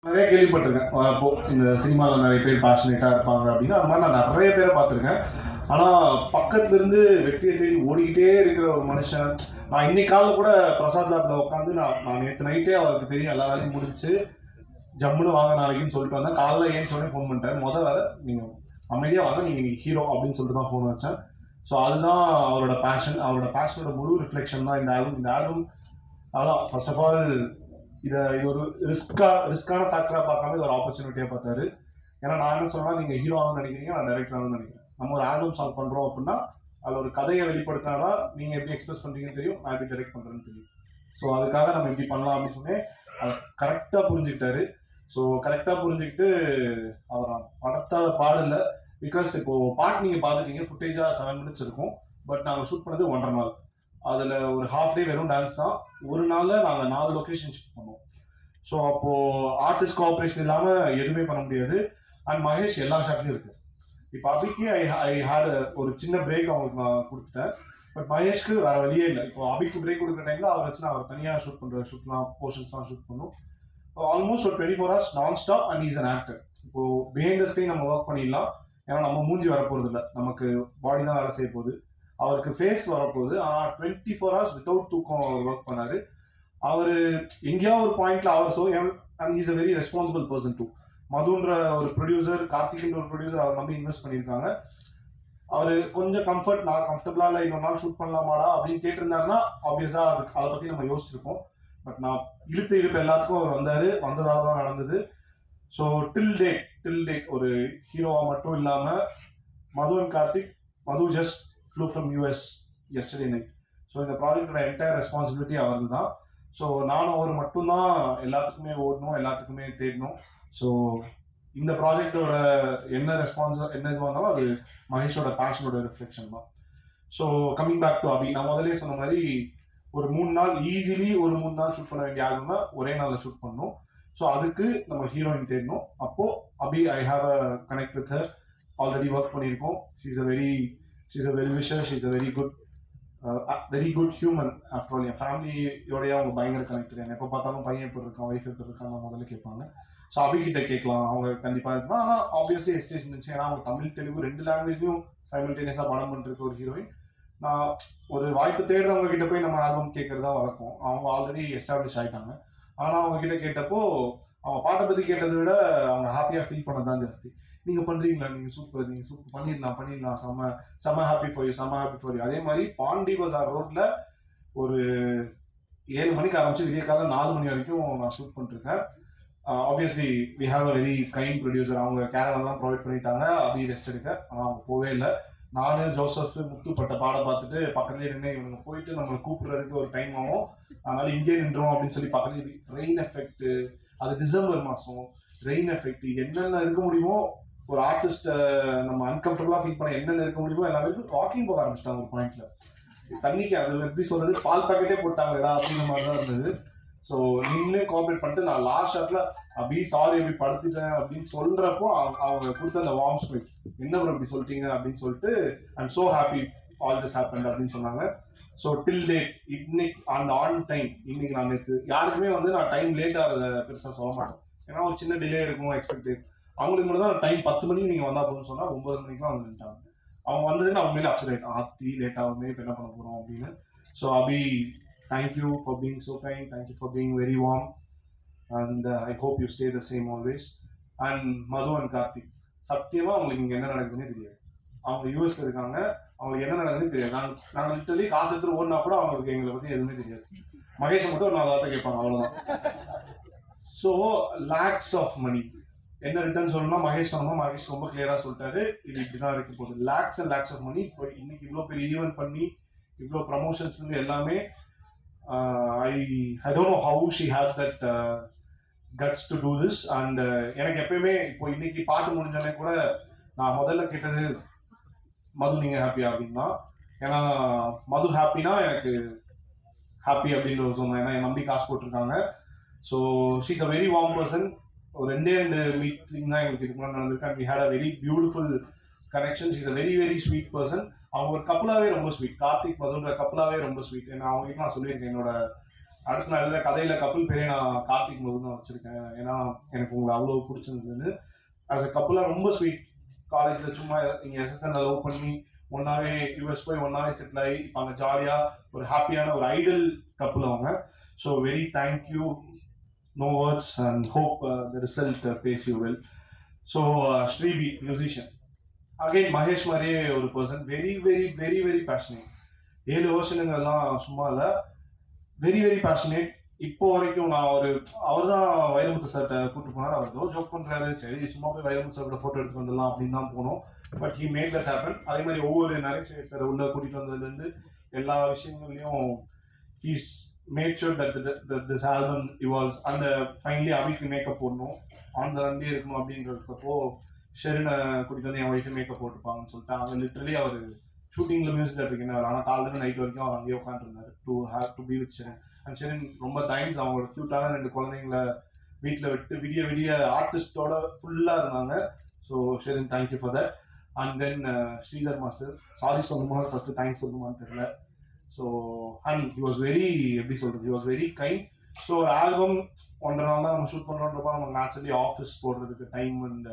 நிறைய கேள்விப்பட்டிருக்கேன். அப்போ இந்த சினிமாவில் நிறைய பேர் பேஷனேட்டாக இருப்பாங்க அப்படின்னு, அது மாதிரி நான் நிறைய பேரை பார்த்துருக்கேன். ஆனால் பக்கத்துல இருந்து வெற்றியை தேடி ஓடிக்கிட்டே இருக்கிற ஒரு மனுஷன், நான் இன்னைக்கு காலையில் கூட பிரசாத் லேப்ல உட்காந்து நான் நேற்று நைட்டே அவருக்கு தெரியும் எல்லா வேலையும் முடிச்சு ஜம்முன்னு வாங்க நாளைக்குன்னு சொல்லிட்டு வந்தேன். காலைல ஏன் சொன்னே ஃபோன் பண்ணிட்டேன். வேலை நீங்கள் அமைதியாக வாங்க, நீங்கள் ஹீரோ அப்படின்னு சொல்லிட்டு தான் ஃபோன் வச்சேன். ஸோ அதுதான் அவரோட பேஷன். அவரோட பேஷனோட முழு ரிஃப்ளெக்ஷன் தான் இந்த ஆல்பம். அதான் ஃபர்ஸ்ட் ஆஃப் ஆல் இது ஒரு ரிஸ்கான ஃபேக்டராக பார்க்காம இது ஒரு ஆப்பர்ச்சுனிட்டியாக பார்த்தாரு. ஏன்னா நான் என்ன சொன்னால், நீங்கள் ஹீரோ ஆகணும்னு நினைக்கிறீங்க, நான் டைரக்டர் ஆகணும்னு நினைக்கிறேன். நம்ம ஒரு ஆல்பம் சாங் பண்ணுறோம் அப்படின்னா அதில் ஒரு கதையை வெளிப்படுத்தினாதான் நீங்கள் எப்படி எக்ஸ்பிரஸ் பண்ணுறீங்கன்னு தெரியும், நான் எப்படி டைரக்ட் பண்ணுறேன்னு தெரியும். ஸோ அதுக்காக நம்ம எப்படி பண்ணலாம் அப்படின்னு சொன்னேன். அதை கரெக்டாக புரிஞ்சுக்கிட்டாரு. ஸோ கரெக்டாக புரிஞ்சுக்கிட்டு அவர் படத்தை பாடல. பிகாஸ் இப்போ பாட்டு நீங்கள் பார்த்துட்டீங்க, ஃபுட்டேஜாக 7 minutes இருக்கும். பட் நாங்கள் ஷூட் பண்ணது 1.5 நாள். அதில் ஒரு ஹாஃப் டே வெறும் டான்ஸ் தான். ஒரு நாளில் நாங்கள் 4 லொக்கேஷன் ஷூட் பண்ணோம். ஸோ அப்போது ஆர்டிஸ்ட் கோஆப்ரேஷன் இல்லாமல் எதுவுமே பண்ண முடியாது. அண்ட் மகேஷ் எல்லா ஷாட்லையும் இருக்கு. இப்போ அபிக்கு ஐ ஹேட் ஒரு சின்ன பிரேக் அவங்களுக்கு நான் கொடுத்துட்டேன். பட் மகேஷ்க்கு வேற வழியே இல்லை. இப்போ அபிக்கு பிரேக் கொடுக்குற டைமில் அவர் வச்சு நான் அவர் தனியாக ஷூட் பண்ணுற ஷூட்லாம் போர்ஷன்ஸ்லாம் ஷூட் பண்ணும். ஆல்மோஸ்ட் ஒரு 24 hours நான் stop. And is an actor. இப்போ பிஹைண்ட் த ஸ்க்ரீன் நம்ம ஒர்க் பண்ணிடலாம், ஏன்னா நம்ம மூஞ்சி வரப்போறது இல்லை, நமக்கு பாடி தான் வேலை செய்ய போகுது. அவருக்கு ஃபேஸ் வரப்போகுது. ஆனால் 24 hours வித்தவுட் தூக்கம் அவர் ஒர்க் பண்ணாரு. அவர் எங்கேயாவது ஒரு பாயிண்ட்ல அவர் and is a very responsible person too. மதுன்ற ஒரு ப்ரொடியூசர், கார்த்திக்ன்ற ஒரு ப்ரொடியூசர் அவர் நம்பி இன்வெஸ்ட் பண்ணியிருக்காங்க. அவர் கொஞ்சம் நான் கம்ஃபர்டபுளா இல்லை, இன்னொரு நாள் ஷூட் பண்ணலாமாடா அப்படின்னு கேட்டிருந்தாருன்னா ஆப்வியஸா அதை பத்தி நம்ம யோசிச்சிருக்கோம். பட் நான் இழுப்பு எல்லாத்துக்கும் அவர் வந்ததால தான் நடந்தது. ஸோ டில் டேட் ஒரு ஹீரோவா மட்டும் இல்லாம Madhu and Karthik, Madhu just flew from US yesterday night. So இந்த ப்ராஜெக்டோட என்டையர் ரெஸ்பான்சிபிலிட்டி அவருக்கு தான். ஸோ நானும் அவர் மட்டும்தான் எல்லாத்துக்குமே ஓடணும், எல்லாத்துக்குமே தேடணும். ஸோ இந்த ப்ராஜெக்டோட என்ன இது வந்தாலும் அது மகேஷோட பேஷனோட ரிஃப்ளெக்ஷன் தான். ஸோ கம்மிங் பேக் டு அபி, நான் முதலே சொன்ன மாதிரி ஒரு 3 நாள் ஈஸிலி ஒரு 3 நாள் ஷூட் பண்ண வேண்டிய ஆல்பம்னா ஒரே நாளில் ஷூட் பண்ணணும். ஸோ அதுக்கு நம்ம ஹீரோயின் தேடணும். அப்போ Abhi I have a connect with her. Already work பண்ணியிருக்கோம். She's a well wisher, she's a very good human. After all என் ஃபேமிலியோடய அவங்க பயங்கர கனெக்டட். எப்போ பார்த்தாலும் பையன் எப்படி இருக்கான், ஒய்ஃப் எப்படி இருக்கான்னு முதல்ல கேட்பாங்க. ஸோ அபிகிட்ட கேட்கலாம், அவங்க கண்டிப்பாக இருக்கலாம். ஆனால் ஆப்வியஸ்லி எஸ்டேஷன் இருந்துச்சு, ஏன்னா அவங்க தமிழ் தெலுங்கு 2 லாங்குவேஜ்லையும் சைமல்டேனியஸாக படம் பண்ணிருக்க ஒரு ஹீரோயின். நான் ஒரு வாய்ப்பு தேடுறவங்க கிட்ட போய் நம்ம ஆல்பம் கேட்கறதா வழக்கம். அவங்க ஆல்ரெடி எஸ்டாப்ளிஷ் ஆயிட்டாங்க. ஆனால் அவங்க கிட்ட கேட்டப்போ அவங்க பாட்டை பற்றி கேட்டதை விட அவங்க ஹாப்பியாக ஃபீல் பண்ணது தான் ஜாஸ்தி. நீங்கள் பண்ணுறீங்களா, நீங்கள் சூப்பர் பண்ணிடலாம், செம்ம ஹாப்பி ஃபார் யூ. அதே மாதிரி பாண்டி பஜார் ரோட்ல ஒரு 7 மணிக்கு ஆரம்பிச்சு விடிய காலம் 4 மணி வரைக்கும் நான் ஷூட் பண்ணிருக்கேன். Obviously we have a very kind producer. அவங்க கேரவெல்லாம் ப்ரொவைட் பண்ணிட்டாங்க அபி ரெஸ்ட் எடுக்க. ஆனால் அவங்க போவே இல்லை. நானு ஜோசப் முத்துப்பட்ட பாடம் பார்த்துட்டு பக்கத்துலேயே நின்று இவங்க போயிட்டு நம்மளை கூப்பிடுறதுக்கு ஒரு டைம் ஆகும், அதனால இங்கே நின்றோம் அப்படின்னு சொல்லி பக்கத்துலேயே ரெயின் எஃபெக்ட், அது டிசம்பர் மாதம், ரெயின் எஃபெக்ட் என்னென்ன இருக்க முடியுமோ ஒரு ஆர்டிஸ்ட்டை நம்ம அன்கம்ஃபர்டபுளாக ஃபீல் பண்ண என்னென்ன இருக்க முடியுமோ எல்லாமே வாக்கிங் போக ஆரம்பிச்சிட்டாங்க. ஒரு பாயிண்ட்ல தண்ணிக்கு அது எப்படி சொல்றது, பால் பாக்கெட்டே போட்டாங்கடா அப்படின்ற மாதிரி தான் இருந்தது. ஸோ நின்று கோஆப்ரேட் பண்ணிட்டு நான் லாஸ்ட் ஷாட்ல அபி சாரி அப்படி படுத்துட்டேன் அப்படின்னு சொல்றப்போ அவங்க கொடுத்த அந்த வார்ம் ஸ்மைல், என்ன ப்ரோ இப்படி சொல்லிட்டீங்க அப்படின்னு சொல்லிட்டு I'm so happy all this happen அப்படின்னு சொன்னாங்க. ஸோ டில் டேட் இன்னைக்கு அந்த ஆன் டைம், இன்னைக்கு நான் நேற்று யாருக்குமே நான் டைம் லேட் ஆகிறத பெருசாக சொல்ல மாட்டேன். ஏன்னா ஒரு சின்ன டிலே இருக்கும் எக்ஸ்பெக்டேட். அவங்களுக்கு மட்டும் தான் டைம் 10 மணிக்கு நீங்கள் வந்தா போதுன்னு சொன்னால் 9 மணிக்கெலாம் வந்துட்டாங்க. அவங்க வந்ததுன்னு அவங்க மேலே அப்செட் ஆகிட்டான், ஆத்தி லேட் ஆகுமே இப்போ என்ன பண்ண போகிறோம் அப்படின்னு. So Abhi, thank you for being so kind, thank you for being very warm, and I hope you stay the same always. And Madhu and Karthik, சத்தியமா அவங்களுக்கு இங்க என்ன நடக்குதுன்னே தெரியாது. அவங்க யூஎஸ்ல இருக்காங்க, அவங்களுக்கு என்ன நடக்குதுன்னு தெரியாது. நாங்க லிட்டரலி காசு எடுத்து ஓடினா கூட அவங்களுக்கு எங்களை பத்தி எதுவுமே தெரியாது. மகேஷை மட்டும் ஒரு 4 வார்த்தை கேட்பாங்க, அவ்வளவுதான். ஸோ லேக்ஸ் ஆஃப் மணி என்ன ரிட்டர்ன் சொல்லணும்னா மகேஷ் ரொம்ப கிளியரா சொல்லிட்டாரு, இது இப்படிதான் இருக்க போகுது. Lakhs and lakhs of money. இப்போ இன்னைக்கு இவ்வளோ பெரிய ஈவென்ட் பண்ணி இவ்வளோ ப்ரமோஷன்ஸ் இருந்து எல்லாமே I don't know how she has that guts to do this. And எனக்கு எப்பயுமே இப்போ இன்னைக்கு பாட்டு முடிஞ்சோடனே கூட நான் முதல்ல கேட்டது மது நீங்க ஹாப்பியா அப்படின்னா. ஏன்னா மது ஹாப்பினா எனக்கு ஹாப்பி அப்படின்னு சொன்னேன். ஏன்னா என் நம்பி காசு போட்டிருக்காங்க. So she's a very warm person. ஒரு 2 மீட்டிங் தான் எங்களுக்கு இதுக்கு முன்னாடி நடந்திருக்கு. And we had a very beautiful connection. She's a very very sweet person. அவங்க ஒரு கப்பலாவே ரொம்ப ஸ்வீட். கார்த்திக் மதுன்ற கப்பலாவே ரொம்ப ஸ்வீட். ஏன்னா அவங்ககிட்ட நான் சொல்லியிருக்கேன், என்னோட அடுத்து நான் எழுதுற கதையில கப்பல் பேரே நான் கார்த்திக் மது தான் வச்சிருக்கேன். ஏன்னா எனக்கு உங்களை அவ்வளோ பிடிச்சிருந்தது. ஆஸ் அ கப்பலாக ரொம்ப ஸ்வீட். காலேஜில் சும்மா இங்கே எஸ்எஸ்என்ல லவ் பண்ணி ஒன்னாவே யூஎஸ் போய் ஒன்னாவே செட்டில் ஆகி இப்போ அங்கே ஜாலியாக ஒரு ஹாப்பியான ஒரு ஐடல் கப்பல் அவங்க. So very thank you, no words and hope the result pays you well. So Srivi musician, again Mahesh மாதிரியே ஒரு person, very very very very passionate. 7 வருஷங்கிறதுலாம் சும்மா இல்லை, வெரி வெரி பேஷனேட். இப்போ வரைக்கும் நான் அவர் தான் வைரமுத்து சார்கிட்ட கூப்பிட்டு போனார். அவர் ஏதோ ஜோக் பண்றாரு, சரி சும்மா போய் வைரமுத்து சார்கிட்ட போட்டோ எடுத்து வந்துடலாம் அப்படின்னு தான் போனோம். But he made that happen. அதே மாதிரி ஒவ்வொரு நரேஷ் சார் உள்ள கூட்டிட்டு வந்ததுலேருந்து எல்லா விஷயங்கள்லையும் he's made sure that this album evolves. அந்த ஃபைனலி அபிக்கு மேக்கப் போடணும், ஆன் த ரன்லேயே இருக்கணும் அப்படின்றப்போ ஷெரினை கூட்டிட்டு வந்து என் ஒய்ஃபை மேக்கப் போட்டுப்பாங்கன்னு சொல்லிட்டு அவர் லிட்டரலி அவர் ஷூட்டிங்ல மியூசிக் டேரக்டர் ஆனால் காலையில நைட் வரைக்கும் அவர் அங்கேயே உட்காந்துருந்தாரு to have to be with Sherin. And Sherin ரொம்ப டைம்ஸ் அவங்களோட க்யூட்டான 2 குழந்தைங்களை வீட்டில் விட்டு விடிய விடிய ஆர்டிஸ்டோட ஃபுல்லாக இருந்தாங்க. So Sherin thank you for that. And then Sridhar master, sorry சொல்லணுமா ஃபர்ஸ்ட் தேங்க்ஸ் சொல்லணுமான்னு தெரியல. So and he was very, எப்படி சொல்றது, he was very kind. So ஒரு ஆல்பம் 1.5 நாள் தான் நம்ம ஷூட் பண்ணுறோன்றப்போ நமக்கு நேச்சுரலி ஆஃபீஸ் போடுறதுக்கு டைம் அண்ட்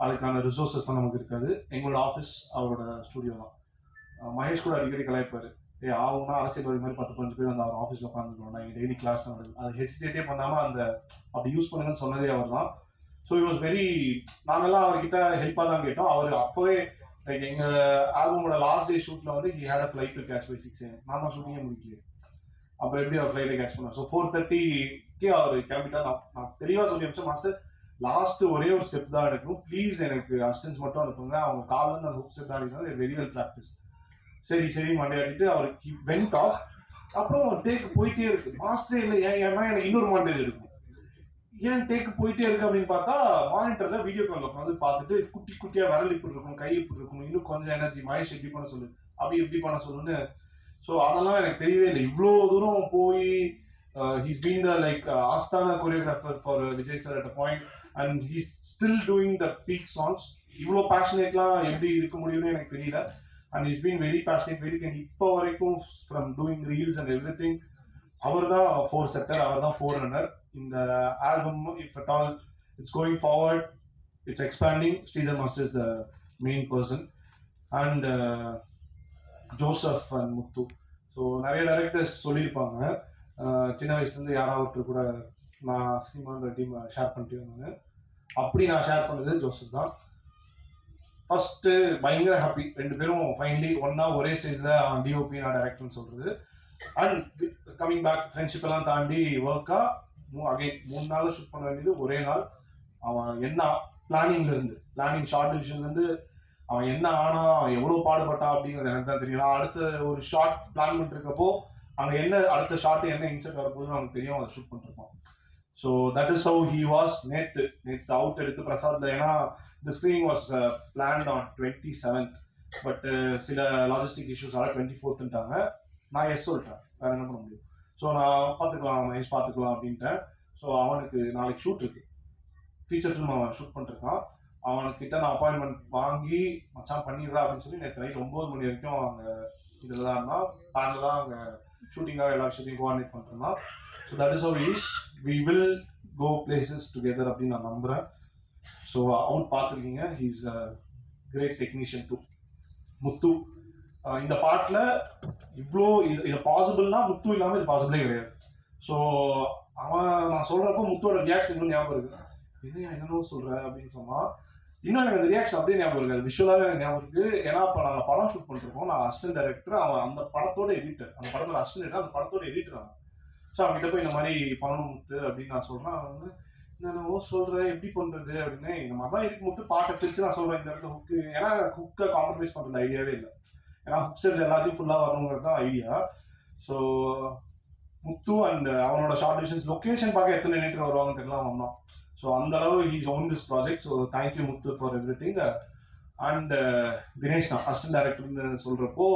அதுக்கான ரிசோர்ஸஸ் தான் நமக்கு இருக்காது. எங்களோட ஆஃபீஸ் அவரோட ஸ்டுடியோ தான். மகேஷ் கூட அடிக்கடி கலாய்ப்பாரு, ஆகும்னா அரசியல்வாதி மாதிரி 10-15 பேர் வந்து அவர் ஆஃபீஸில் உட்காந்துருக்கோம், நான் டெய்லி கிளாஸ் நடக்குது, அது ஹெசிடேட்டே பண்ணாமல் அந்த அப்படி யூஸ் பண்ணுங்கன்னு சொன்னதே அவர் தான். ஸோ இட் வாஸ் வெரி, நாங்கெல்லாம் அவர்கிட்ட ஹெல்ப்பாக தான் கேட்டோம். அவர் அப்போவே லைக் எங்கள் ஆல்பமோட லாஸ்ட் டே ஷூட்டில் வந்து he had a flight to catch by 6 AM. நான் தான் ஷூட்டிங்கே முடிக்கலையே, அப்புறம் எப்படி அவர் ஃப்ளைட்டை கேட்ச் பண்ணார். ஸோ 4:30க்கு அவர் கிளம்பிட்டா. நான் தெளிவாக சொல்லி அமிச்சேன், மாஸ்டர் லாஸ்ட் ஒரே ஒரு ஸ்டெப் தான் எடுக்கணும், ப்ளீஸ் எனக்கு அசிஸ்டன்ஸ் மட்டும் அனுப்புங்க. அவங்க காலில் அந்த ஹுக் ஸ்டெப் தான் எடுக்கணும், வெரி வெல் ப்ராக்டிஸ். சரி சரி மண்டையாடிட்டு அவர் வெண்ட் ஆஃப். அப்புறம் டேக் போயிட்டே இருக்கு. மாஸ்டரே இல்லை, ஏன்னா எனக்கு இன்னொரு மாண்டேஜ் இருக்கும், ஏன் டேக் போயிட்டே இருக்கு அப்படின்னு பார்த்தா மானிட்டர்ல வீடியோ கால் உட்காந்து பார்த்துட்டு குட்டி குட்டியா விரல் இப்படி இருக்கணும், கை இப்படி இருக்கணும், இன்னும் கொஞ்சம் எனர்ஜி, மகேஷ் எப்படி பண்ண சொல்லு, அப்படி எப்படி பண்ண சொல்லுன்னு. ஸோ அதெல்லாம் எனக்கு தெரியவே இல்லை. இவ்வளோ தூரம் போய் ஹீஸ் பீன் த லைக் ஆஸ்தானா choreographer for Vijay sir at a point and he's still doing the peak songs. இவ்வளோ பேஷனேட்லாம் எப்படி இருக்க முடியும்னு எனக்கு தெரியல. And he's been very passionate, very kind. இப்போ வரைக்கும் from doing reels and everything அவர் தான் 4 setter, அவர் தான் 4runner. இந்த album if at all it's going forward, it's expanding, Sridhar master is the main person. And Joseph and Muthu. So நிறைய directors சொல்லியிருப்பாங்க, சின்ன வயசுலேருந்து யாராவது ஒருத்தர் கூட நான் சினிமான்ற டீம் ஷேர் பண்ணிட்டு வந்தேன். அப்படி நான் ஷேர் பண்ணது ஜோசப் தான். ஃபர்ஸ்ட் பயங்கர ஹாப்பி, 2 பேரும் ஃபைனலி ஒன்னா ஒரே ஸ்டேஜ்ல அவன் டிஓபி நான் டைரக்டர்னு சொல்றது. அண்ட் கமிங் பேக் ஃப்ரெண்ட்ஷிப் எல்லாம் தாண்டி ஒர்க்கா அகைன் 3 நாள் ஷூட் பண்ண வேண்டியது ஒரே நாள். அவன் என்ன பிளானிங் ஷார்ட் டிவிஷன்ல இருந்து அவன் என்ன ஆனா எவ்வளவு பாடுபட்டான் அப்படிங்கிறது எனக்கு தான் தெரியும். அடுத்த ஒரு ஷார்ட் பிளான் பண்ணிட்டு இருக்கப்போ அங்க என்ன அடுத்த ஷார்ட் என்ன இன்செர்ட் வரப்போகுதுன்னு அவனுக்கு தெரியும், அதை ஷூட் பண்ணிருப்பான். So that is how he was. நேத்து அவுட் எடுத்து பிரசாத்ல, ஏன்னா the screening was planned on 27th, but சில லாஜிஸ்டிக் இஷ்யூஸால 24th. நான் எஸ் சொல்லிட்டேன், வேற என்ன பண்ண முடியும். ஸோ நான் பார்த்துக்கலாம், மகேஷ் பார்த்துக்கலாம் அப்படின்ட்டேன். ஸோ அவனுக்கு நாளைக்கு ஷூட் இருக்கு, ஃபீச்சர் ஃபிலிம் அவன் ஷூட் பண்ணிருக்கான். அவனுக்கிட்ட நான் அப்பாயின்மெண்ட் வாங்கி மச்சான் பண்ணிடுறா அப்படின்னு சொல்லி நேற்று நைட் 9 மணி வரைக்கும் அங்கே இதில் தான் இருந்தான். பேரலாக அங்கே ஷூட்டிங்காக எல்லா விஷயத்தையும் கோஆர்டினேட் பண்ணுறான். So that is how is we will go places together அப்படின்னு நான் நம்புகிறேன். ஸோ அவுட் பார்த்துருக்கீங்க, he is a great technician too. Muthu இந்த பாட்டில் இவ்வளோ இது பாசிபிள்னா முத்து இல்லாமல் இது பாசிபிளே கிடையாது. ஸோ அவன் நான் சொல்கிறப்போ முத்தோட ரியாக்ஷன் இன்னும் ஞாபகம் இருக்கு, என்னென்னோ சொல்கிற அப்படின்னு சொன்னால் இன்னும் எனக்கு அந்த ரியாக்ஷன் அப்படியே ஞாபகம் இருக்காது, விஷுவலாகவே எனக்கு ஞாபகம் இருக்கு. ஏன்னா இப்போ நாங்கள் படம் ஷூட் பண்ணிருக்கோம், நான் அசிஸ்டன்ட் டைரக்டர், அவன் அந்த படத்தோட எடிட்டர், அந்த படத்தோட அசிஸ்டன்ட், அந்த படத்தோட எடிட்டர் அவன். ஸோ அவன்கிட்ட போய் இந்த மாதிரி பண்ணணும் முத்து அப்படின்னு நான் சொல்கிறேன். அவன் வந்து என்னென்னவோ சொல்கிறேன், எப்படி பண்ணுறது அப்படின்னு. இந்த மாதிரி தான் இருக்கு முத்து, பாட்டை பிரித்து நான் சொல்கிறேன் இந்த இடத்துல ஹுக்கு, ஏன்னா எனக்கு ஹுக்கை காம்ப்ரமைஸ் பண்ணுறது ஐடியாவே இல்லை, ஏன்னா ஹுக் ஸ்டெப்ஸ் எல்லாத்தையும் ஃபுல்லாக வரணுங்கிறது தான் ஐடியா. ஸோ முத்து அண்ட் அவனோட ஷார்ட் டிவிஷன்ஸ் லொக்கேஷன் பார்க்க எத்தனை எடிட்டர் வருவாங்கன்னு தெரியல, அவன் தான். ஸோ அந்த அளவு he's own this project. So thank you Muthu for every thing. And Dinesh நான் அசிஸ்டன்ட் டைரக்டர்னு சொல்கிறப்போ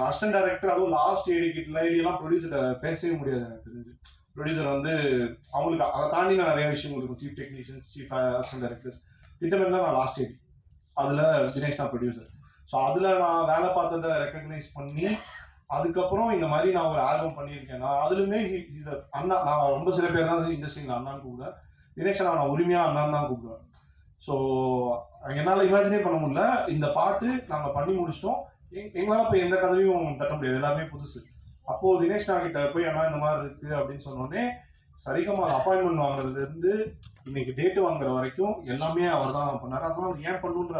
அசிஸ்டன்ட் டைரக்டர் அதுவும் லாஸ்ட் ஏடிலாம் ப்ரொடியூசரை பேசவே முடியாது எனக்கு தெரிஞ்சு. ப்ரொடியூசர் வந்து அவங்களுக்கு அதை தாண்டி நான் நிறைய விஷயங்கள் இருக்கும், chief technicians, chief assistant directors திட்டமிட்டு தான் நான் லாஸ்ட் ஏடி, அதில் தினேஷ் நான் ப்ரொடியூசர். ஸோ அதில் நான் வேலை பார்த்ததை ரெக்கக்னைஸ் பண்ணி அதுக்கப்புறம் இந்த மாதிரி நான் ஒரு ஆல்பம் பண்ணியிருக்கேன். நான் அதுலேருந்தே அண்ணா. நான் ரொம்ப சில பேர் தான் இண்டஸ்ட்ரியில் அண்ணான்னு கூப்பிடுவேன். தினேஷ் நான் உரிமையா அண்ணான்னு தான் கூப்பிடுவேன். ஸோ என்னால் இமேஜினே பண்ண முடியல. இந்த பாட்டு நாங்கள் பண்ணி முடிச்சிட்டோம். எங்களால் இப்போ எந்த கதவையும் தட்ட முடியாது, எல்லாமே புதுசு. அப்போது தினேஷ் கிட்ட போய் அண்ணா இந்த மாதிரி இருக்கு அப்படின்னு சொன்னோடனே சரிகமா அப்பாயின்மெண்ட் வாங்குறதுல இருந்து இன்னைக்கு டேட்டு வாங்குற வரைக்கும் எல்லாமே அவர் தான் பண்ணாரு. அதெல்லாம் அவர் ஏன் பண்ணுன்ற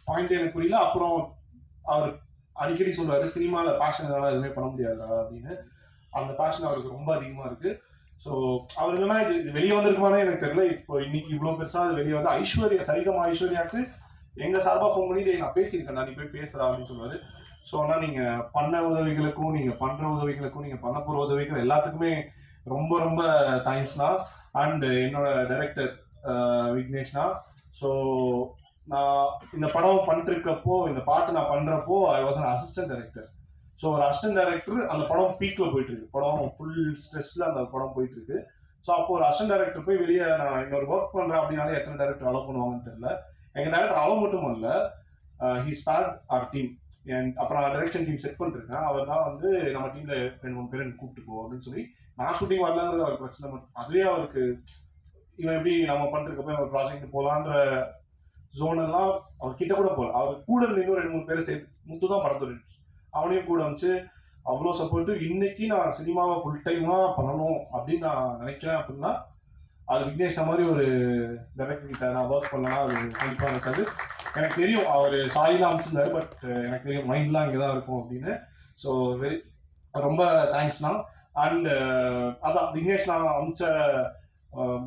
பாயிண்ட் எனக்கு புரியல. அப்புறம் அவர் அடிக்கடி சொல்லுவாரு, சினிமாவில் பேஷனால எதுவுமே பண்ண முடியாதா அப்படின்னு. அந்த பேஷன் அவருக்கு ரொம்ப அதிகமா இருக்கு. ஸோ அவருக்குன்னா இது வெளியே வந்திருக்குமானே எனக்கு தெரியல. இப்போ இன்னைக்கு இவ்வளோ பெருசா அது வெளியே வந்து ஐஸ்வர்யா, சரிகமா ஐஸ்வர்யாவுக்கு எங்க சார்பா ஃபோன் பண்ணி நான் பேசியிருக்கேன், நீ போய் பேசுறா அப்படின்னு சொல்லுவாரு. ஸோ ஆனால் நீங்க பண்ண உதவிகளுக்கும் நீங்க பண்ற உதவிகளுக்கும் நீங்க பண்ண போற உதவிகள் எல்லாத்துக்குமே ரொம்ப ரொம்ப தேங்க்ஸ்ண்ணா. அண்ட் என்னோட டைரக்டர் விக்னேஷ்னா. ஸோ நான் இந்த படம் பண்ணிருக்கப்போ, இந்த பாட்டு நான் பண்றப்போ I was an assistant director. So ஒரு அசிஸ்டன்ட் டைரக்டர் அந்த படம் பீக்ல போயிட்டு இருக்கு, படம் ஃபுல் ஸ்ட்ரெஸ்ல அந்த படம் போயிட்டு இருக்கு. ஸோ அப்போ ஒரு அசிஸ்டன்ட் டைரக்டர் போய் வெளியே நான் இன்னொரு ஒர்க் பண்றேன் அப்படின்னாலே எத்தனை டைரக்டர் அலோவ் பண்ணுவாங்கன்னு தெரியல. எங்க டைரக்டர் அலோவ் மட்டும் இல்ல, ஹி ஸ்பேர்ட் அவர் டீம். அப்புறம் டைரக்ஷன் டீம் செட் பண்ணிருக்கேன். அவர் தான் வந்து நம்ம டீம்ல 2-3 பேர் கூப்பிட்டு போ அப்படின்னு சொல்லி. நான் ஷூட்டிங் வரலங்கிறது அவருக்கு பிரச்சனை மட்டும். அதுவே அவருக்கு இவன் எப்படி நம்ம பண்ணிருக்கப்போ ஒரு ப்ராஜெக்ட் போலான்ற ஜோன் எல்லாம் அவர் கிட்ட கூட போகல. அவர் கூட இருந்து 2-3 பேரை சேர்த்து முத்து தான் படத்துறை அவனையும் கூட வச்சு அவ்வளோ சப்போர்ட்டு. இன்னைக்கு நான் சினிமாவை ஃபுல் டைமா பண்ணணும் அப்படின்னு நான் நினைக்கிறேன் அப்படின்னா அது விக்னேஷ் மாதிரி ஒரு டைரக்டர் கிட்ட நான் ஒர்க் பண்ணலாம். அது கண்டிப்பாக இருக்காது. எனக்கு தெரியும் அவர் சாரிலாம் அமைச்சிருந்தாரு, பட் எனக்கு தெரியும் மைண்ட்லாம் இங்கே தான் இருக்கும் அப்படின்னு. ஸோ வெரி ரொம்ப தேங்க்ஸ்ண்ணா. அண்ட் அதான் விக்னேஷ் நான் அமைச்ச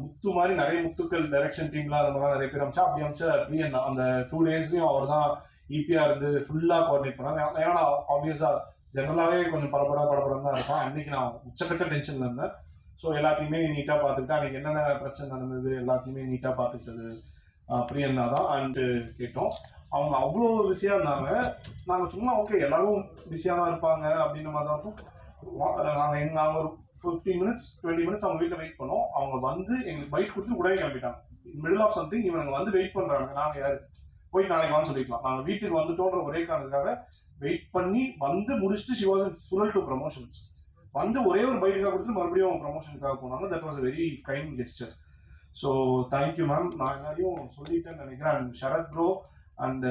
முத்து மாதிரி நிறைய முத்துக்கள் டைரக்ஷன் டீம்லாம் அந்த மாதிரி நிறைய பேர் அமைச்சா. அப்படி அமைச்ச பிரியன் அந்த 2 டேஸ்லையும் அவர் தான் ஈபியா இருந்து ஃபுல்லாக கோஆர்டினேட் பண்ணாங்க. ஏன்னா ஆப்வியஸா ஜென்ரலாகவே கொஞ்சம் படப்படம் தான் இருப்பான். அன்னைக்கு நான் உச்சக்கட்ட டென்ஷன்ல இருந்தேன். ஸோ எல்லாத்தையுமே நீட்டாக பார்த்துக்கிட்டா அன்னைக்கு என்னென்ன பிரச்சனை நடந்தது எல்லாத்தையுமே நீட்டாக பார்த்துக்கிட்டது பிரியன்னா தான். அண்டு கேட்டோம், அவங்க அவ்வளோ பிஸியாக இருந்தாங்க. நாங்கள் சும்மா ஓகே எல்லாரும் பிஸியாக தான் இருப்பாங்க அப்படின்ற மாதிரி தான் இருக்கும். நாங்கள் ஒரு 15 மினிட்ஸ் 20 மினிட்ஸ் அவங்க வீட்டில் வெயிட் பண்ணோம். அவங்க வந்து எங்களுக்கு பைக் கொடுத்து உடனே கிளம்பிட்டாங்க. மிடில் ஆஃப் சம்திங் இவங்க வந்து வெயிட் பண்ணுறாங்க. நாங்கள் யாரு போய் நாளைக்கு வாங்க சொல்லிக்கலாம். நாங்கள் வீட்டுக்கு வந்துட்டோன்ற ஒரே காரணத்துக்காக வெயிட் பண்ணி வந்து முடிச்சுட்டு she was full to promotions வந்து ஒரே ஒரு பைட்டுக்காக கொடுத்து மறுபடியும் ப்ரமோஷனுக்காக போனாங்க. That was a very kind gesture. So thank you ma'am. நான் எல்லாரையும் சொல்லிட்டேன்னு நினைக்கிறேன். அண்ட் ஷரத் ப்ரோ அண்ட்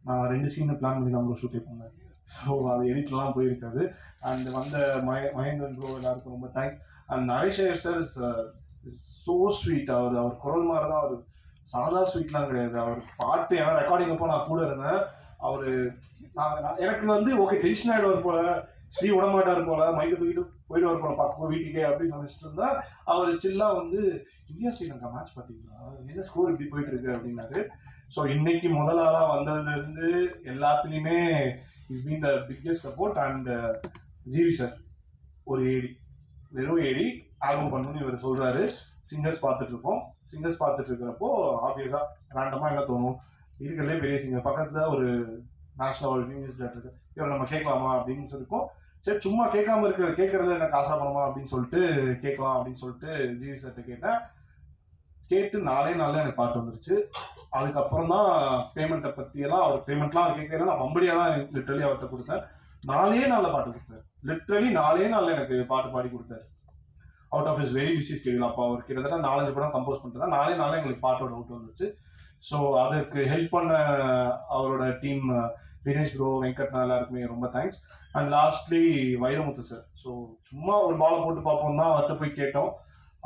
நான் 2 சீன் பிளான் பண்ணி தான் ப்ரோ ஷூட்டே பண்ணேன். ஸோ அது எடிட்லாம் போயிருக்காது. அண்ட் வந்த மகேந்திரன் ப்ரோ எல்லாருக்கும் ரொம்ப thanks. And Naresh Iyer sir is so sweet. அவர் குரல் மாதிரி தான். அவர் சாதா ஸ்வீட்லாம் கிடையாது. அவர் பாட்டு ஏன்னா ரெக்கார்டிங் அப்போ நான் கூட இருந்தேன். அவரு எனக்கு வந்து ஓகே டென்ஷன் ஆகிடுவார் போல, ஸ்ரீ விடமாட்டார் போல, மைக்க தூக்கிட்டு போயிடுவார் போல பார்க்க வீட்டுக்கே அப்படின்னு நினைச்சிட்டு இருந்தா அவர் சில்லா வந்து இந்தியா ஸ்ரீலங்கா மேட்ச் பார்த்தீங்களா, என்ன ஸ்கோர் இப்படி போயிட்டு இருக்கு அப்படின்னாரு. ஸோ இன்னைக்கு முதல் ஆளா வந்ததுல இருந்து எல்லாத்துலயுமே is been the biggest support. And GV sir ஒரு ஏடி, வெறும் ஏடி ஆல்பம் பண்ணணும்னு இவர் சொல்றாரு. சிங்கர்ஸ் பார்த்துட்டு இருக்கோம். சிங்கர்ஸ் பார்த்துட்டு இருக்கிறப்போ ஆப்வியஸா ரேண்டமா என்ன தோணும், இருக்கிறதுலே பெரிய சிங்கர் பக்கத்துல ஒரு நேஷனல் ஒரு நியூஸ் டேரக்டர் இருக்கு, இவர் நம்ம கேட்கலாமா அப்படின்னு சொல்லிருக்கோம். சரி சும்மா கேட்காம கேட்கறது எனக்கு ஆசைப்படமா அப்படின்னு சொல்லிட்டு கேட்கலாம் அப்படின்னு சொல்லிட்டு ஜிவி சார்ட்ட கேட்டேன். கேட்டு 4 நாள்ல எனக்கு பாட்டு வந்துருச்சு. அதுக்கப்புறம் தான் பேமெண்ட்டை பத்தி எல்லாம் அவர் பேமெண்ட்லாம் அவர் கேட்கறதுல நான் மம்படியா தான் லிட்டரலி அவர்கிட்ட கொடுத்தேன். 4 நாள்ல பாட்டு கொடுத்தாரு. லிட்டரலி 4 நாள்ல எனக்கு பாட்டு பாடி கொடுத்தாரு. Out of is very busy schedule. அப்போ அவர் கிட்டத்தட்ட 4-5 படம் கம்போஸ் பண்ணிட்டு 4 நாள்ல எங்களுக்கு பாட்டோட அவுட் வந்துருச்சு. ஸோ அதுக்கு ஹெல்ப் பண்ண அவரோட டீம் தினேஷ் ப்ரோ, வெங்கட்னா எல்லாருக்குமே ரொம்ப thanks. And lastly Vairamuthu sir. So சும்மா ஒரு பாலை போட்டு பார்ப்போம் தான் அவர்கிட்ட போய் கேட்டோம்.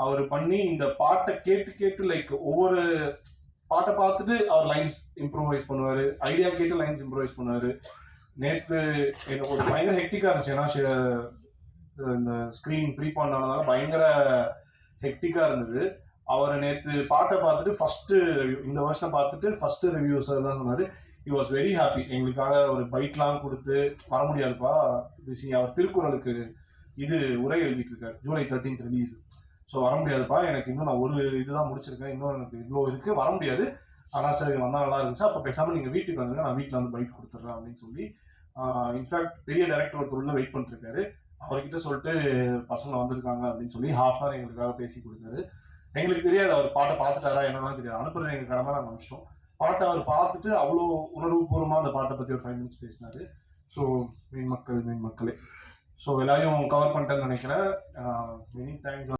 அவர் பண்ணி இந்த பாட்டை கேட்டு லைக் ஒவ்வொரு பாட்டை பார்த்துட்டு அவர் லைன்ஸ் இம்ப்ரூவைஸ் பண்ணுவாரு, ஐடியா கேட்டு லைன்ஸ் இம்ப்ரூவைஸ் பண்ணுவாரு. நேற்று எனக்கு ஒரு பயங்கர ஹெக்டிக்கா இருந்துச்சு. ஏன்னா இந்த ஸ்கிரீன் ப்ரீ பண்ணனால பயங்கர ஹெக்டிக்கா இருந்தது. அவர் நேற்று பாட்டை பார்த்துட்டு ஃபர்ஸ்ட் இந்த வருஷம் பார்த்துட்டு ஃபர்ஸ்ட் ரிவ்யூ சார் தான் சொன்னாரு. He was very happy. எங்களுக்காக ஒரு பைக்லாம் கொடுத்து வர முடியாதுப்பா பிஸி, அவர் திருக்குறளுக்கு இது உரை எழுதிட்டு இருக்காரு, ஜூலை 13 ரிலீஸ். ஸோ வர முடியாதுப்பா, எனக்கு இன்னும் நான் ஒரு இதுதான் முடிச்சிருக்கேன், இன்னும் எனக்கு இவ்வளோ இருக்கு, வர முடியாது. ஆனால் சரி வந்தால் நல்லா இருந்துச்சு. அப்போ பேசாமல் நீங்கள் வீட்டுக்கு வந்துங்க, நான் வீட்டில் வந்து பைக் கொடுத்துட்றேன் அப்படின்னு சொல்லி இன்ஃபேக்ட் பெரிய டைரக்டர் ஒருத்தர் உள்ள வெயிட் பண்ணிட்டு இருக்காரு. அவர்கிட்ட சொல்லிட்டு பசங்க வந்திருக்காங்க அப்படின்னு சொல்லி ½ hour எங்களுக்காக பேசி கொடுத்தாரு. எங்களுக்கு தெரியாது அவர் பாட்டை பார்த்துட்டாரா என்னன்னா தெரியாது. அனுப்புறது எங்க கடமை, நாங்கள் அனுப்பிச்சோம். பாட்டை அவர் பார்த்துட்டு அவ்வளோ உணர்வுபூர்வமா அந்த பாட்டை பத்தி ஒரு 5 minutes பேசினாரு. ஸோ மீன் மக்களே ஸோ எல்லாரையும் கவர் பண்ணிட்டேன்னு நினைக்கிறேன். Many thanks.